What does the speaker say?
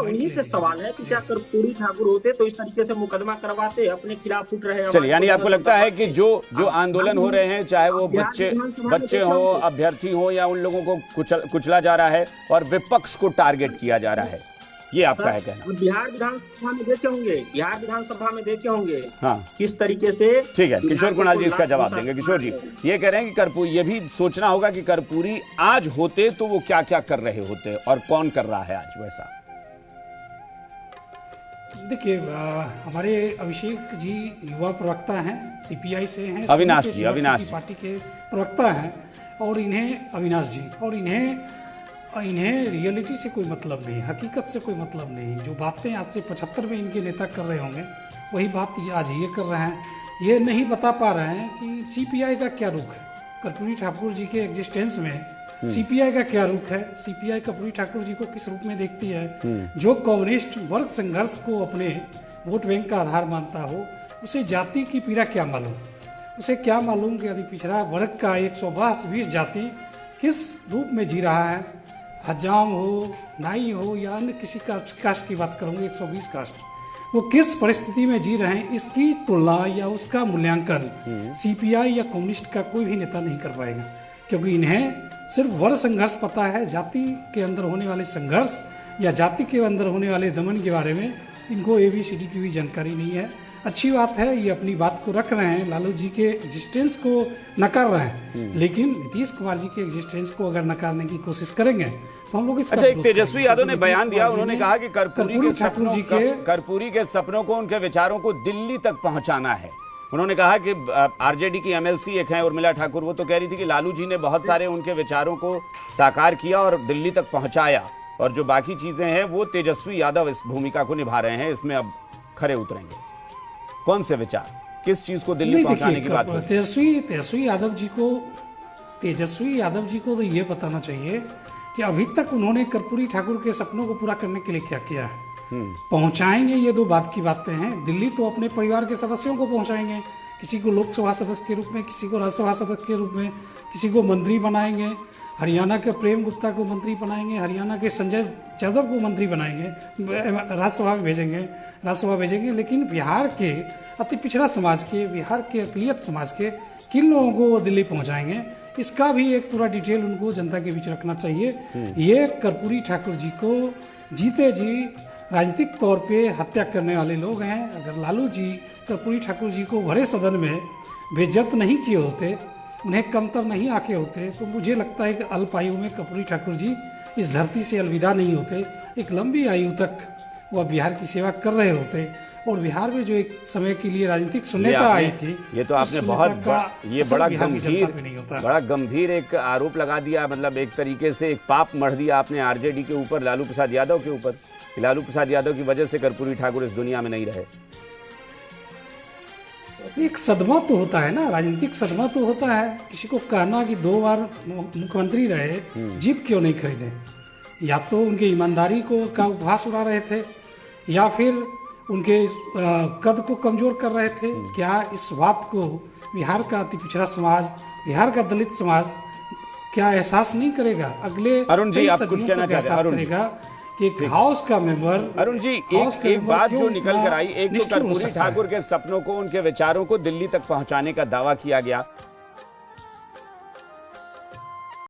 उन्हीं से सवाल है कि क्या कर्पूरी ठाकुर होते तो इस तरीके से मुकदमा करवाते, अपने खिलाफ उठ रहे चलिए, आवाज यानी को आपको लगता है कि जो आंदोलन हो रहे हैं, चाहे वो बिहार बच्चे विधानसभा में बच्चे देखे हो, होंगे अभ्यर्थी हो, या उन लोगों को कुचला जा रहा है और विपक्ष को टारगेट किया जा रहा है, ये आपका सर, है कहना? बिहार विधानसभा में देखे होंगे हाँ, किस तरीके से ठीक है, किशोर विधायकों कुणाल को जी इसका लात जवाब घूंसा देंगे। के किशोर मार जी रहे हैं। ये कह रहे हैं कि कर्पूरी, ये भी सोचना होगा कि कर्पूरी आज होते तो वो क्या क्या कर रहे होते और कौन कर रहा है आज वैसा। देखिए, हमारे अभिषेक जी युवा प्रवक्ता हैं, सीपीआई से हैं, अविनाश सोनी जी, के अविनाश की जी। पार्टी के प्रवक्ता हैं, और इन्हें अविनाश जी, और इन्हें रियलिटी से कोई मतलब नहीं, हकीकत से कोई मतलब नहीं। जो बातें आज से 75 में इनके नेता कर रहे होंगे वही बात ये आज ये कर रहे हैं। ये नहीं बता पा रहे हैं कि सीपीआई का क्या रुख है, कर्पूरी ठाकुर जी के एग्जिस्टेंस में सीपीआई का क्या रुख है, सीपीआई कर्पूरी ठाकुर जी को किस रूप में देखती है। जो कम्युनिस्ट वर्ग संघर्ष को अपने वोट बैंक का आधार मानता हो, उसे जाति की पीड़ा क्या मालूम, उसे क्या मालूम कि यदि पिछड़ा वर्ग का 120 जाति किस रूप में जी रहा है, हजाम हो, नाई हो, या अन्य किसी कास्ट की बात करूँगी, 120 कास्ट, वो किस परिस्थिति में जी रहे हैं, इसकी तुलना या उसका मूल्यांकन सीपीआई या कम्युनिस्ट का कोई भी नेता नहीं कर पाएगा। क्योंकि इन्हें सिर्फ वर्ग संघर्ष पता है, जाति के अंदर होने वाले संघर्ष या जाति के अंदर होने वाले दमन के बारे में इनको ABCD की भी जानकारी नहीं है। अच्छी बात है, ये अपनी बात को रख रहे हैं, लालू जी के एग्जिस्टेंस को नकार रहे हैं, लेकिन नीतीश कुमार जी के एग्जिस्टेंस को अगर नकारने की कोशिश करेंगे तो हम लोग इसका अच्छा, एक तेजस्वी यादव ने बयान दिया, उन्होंने कहा कि कर्पूरी के सपनों को, उनके विचारों को दिल्ली तक पहुंचाना है। उन्होंने कहा कि आरजेडी की MLC एक है उर्मिला ठाकुर, वो तो कह रही थी कि लालू जी ने बहुत सारे उनके विचारों को साकार किया और दिल्ली तक पहुंचाया, और जो बाकी चीजें हैं वो तेजस्वी यादव इस भूमिका को निभा रहे हैं, इसमें अब खरे उतरेंगे। कौन से विचार, किस चीज को दिल्ली पहुंचाने की बात है? तेजस्वी यादव जी को तो ये बताना चाहिए कि अभी तक उन्होंने कर्पूरी ठाकुर के सपनों को पूरा करने के लिए क्या किया है। पहुंचाएंगे ये दो बात की बातें हैं। दिल्ली तो अपने परिवार के सदस्यों को पहुंचाएंगे, किसी को लोकसभा सदस्य के रूप में, किसी को राज्यसभा सदस्य के रूप में, किसी को मंत्री बनाएंगे, हरियाणा के प्रेम गुप्ता को मंत्री बनाएंगे, हरियाणा के संजय यादव को मंत्री बनाएंगे, राज्यसभा भेजेंगे। लेकिन बिहार के अति पिछड़ा समाज के, बिहार के अकलियत समाज के किन लोगों को वो दिल्ली पहुंचाएंगे, इसका भी एक पूरा डिटेल उनको जनता के बीच रखना चाहिए। ये कर्पूरी ठाकुर जी को जीते जी राजनीतिक तौर पे हत्या करने वाले लोग हैं। अगर लालू जी कर्पूरी ठाकुर जी को भरे सदन में बेइज्जत नहीं किए होते, उन्हें कमतर नहीं आके होते, तो मुझे लगता है कि अल्प आयु में कर्पूरी ठाकुर जी इस धरती से अलविदा नहीं होते। एक लंबी आयु तक वह बिहार की सेवा कर रहे होते, और बिहार में जो एक समय के लिए राजनीतिक शून्यता आई थी, ये तो आपने बड़ा गंभीर एक आरोप लगा दिया, मतलब एक तरीके से एक पाप मढ़ दिया आपने आरजेडी के ऊपर, लालू प्रसाद यादव के ऊपर। लालू प्रसाद यादव की वजह से कर्पूरी ठाकुर इस दुनिया में नहीं रहे। एक सदमा तो होता है ना, राजनीतिक सदमा तो होता है। किसी को कहना कि 2 बार मुख्यमंत्री रहे, जीप क्यों नहीं खरीदे, या तो उनकी ईमानदारी का उपहास उड़ा रहे थे, या फिर उनके कद को कमजोर कर रहे थे। क्या इस बात को बिहार का अति पिछड़ा समाज, बिहार का दलित समाज क्या एहसास नहीं करेगा? अगले अरुण जी, आप कुछ कहना चाहते हैं? करेगा कि एक हाउस का मेंबर, अरुण जी, एक बात जो निकल कर आई, एक तो कर्पूरी ठाकुर के सपनों को, उनके विचारों को दिल्ली तक पहुंचाने का दावा किया गया।